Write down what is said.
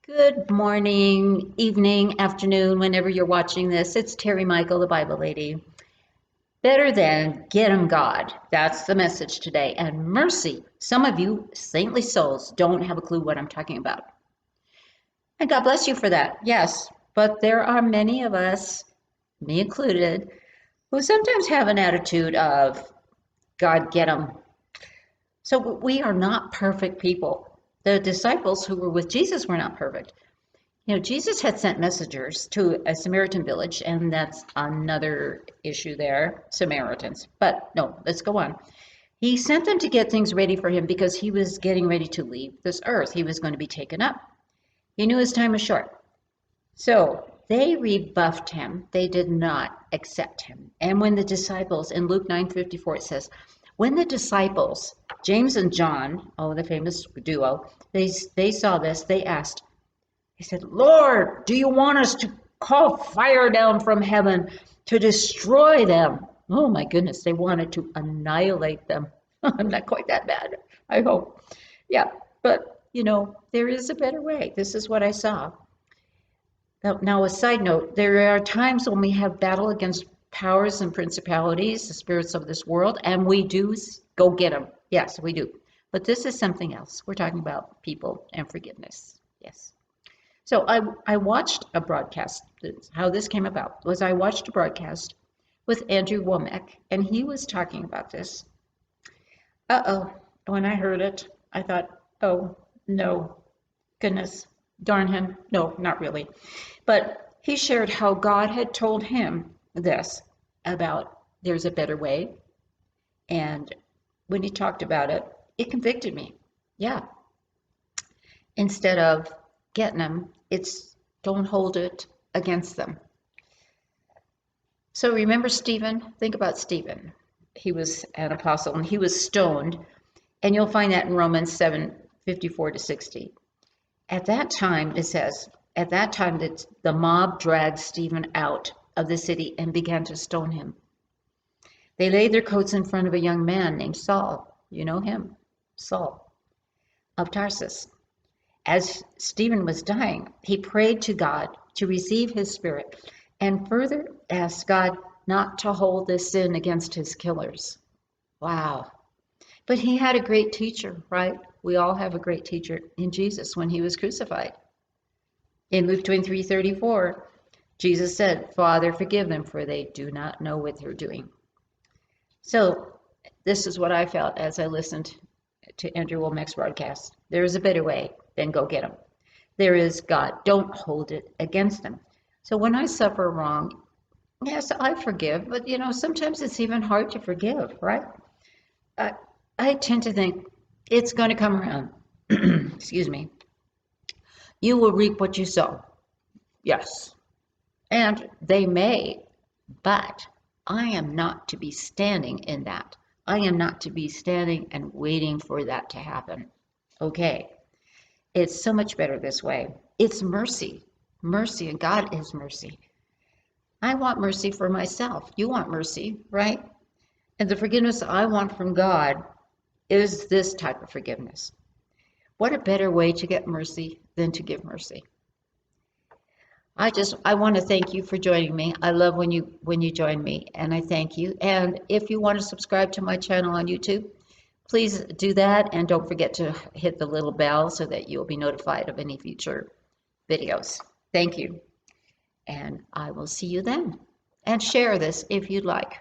Good morning, evening, afternoon, whenever you're watching this. It's Terry Michael, the Bible lady. Better than get 'em God. That's the message today. And mercy. Some of you saintly souls don't have a clue what I'm talking about. And God bless you for that. Yes. But there are many of us, me included, who sometimes have an attitude of God get 'em. So we are not perfect people. The disciples who were with Jesus were not perfect. Jesus had sent messengers to a Samaritan village, and that's another issue there, Samaritans. But no, let's go on. He sent them to get things ready for him because he was getting ready to leave this earth. He was going to be taken up. He knew his time was short. So they rebuffed him. They did not accept him. And when the disciples, in Luke 9:54, it says, when the disciples, James and John, the famous duo, they saw this, they asked, he said, Lord, do you want us to call fire down from heaven to destroy them? Oh my goodness, they wanted to annihilate them. I'm not quite that bad, I hope. Yeah, but there is a better way. This is what I saw. Now, a side note, there are times when we have battle against powers and principalities, the spirits of this world, and we do go get them. Yes, we do. But this is something else. We're talking about people and forgiveness. Yes. So I watched a broadcast. How this came about was I watched a broadcast with Andrew Womack, and he was talking about this. When I heard it, I thought, oh, no, goodness, darn him. No, not really. But he shared how God had told him this about there's a better way. And when he talked about it, it convicted me. Yeah. Instead of getting them, it's don't hold it against them. So remember Stephen? Think about Stephen. He was an apostle and he was stoned. And you'll find that in Romans 7:54-60. At that time, it says, at that time that the mob dragged Stephen out of the city and began to stone him. They laid their coats in front of a young man named Saul. You know him, Saul of Tarsus. As Stephen was dying, he prayed to God to receive his spirit and further asked God not to hold this sin against his killers. Wow. But he had a great teacher, right? We all have a great teacher in Jesus when he was crucified. In Luke 23:34, Jesus said, Father, forgive them, for they do not know what they're doing. So this is what I felt as I listened to Andrew Womack's broadcast. There is a better way. Then go get them. There is God. Don't hold it against them. So when I suffer wrong, yes, I forgive, but sometimes it's even hard to forgive, right? I tend to think it's going to come around. Excuse me. You will reap what you sow. Yes. And they may, but I am not to be standing in that. I am not to be standing and waiting for that to happen. Okay. It's so much better this way. It's mercy. Mercy, and God is mercy. I want mercy for myself. You want mercy, right? And the forgiveness I want from God is this type of forgiveness. What a better way to get mercy than to give mercy. I want to thank you for joining me. I love when you join me, and I thank you. And if you want to subscribe to my channel on YouTube, please do that, and don't forget to hit the little bell so that you'll be notified of any future videos. Thank you, and I will see you then. And share this if you'd like.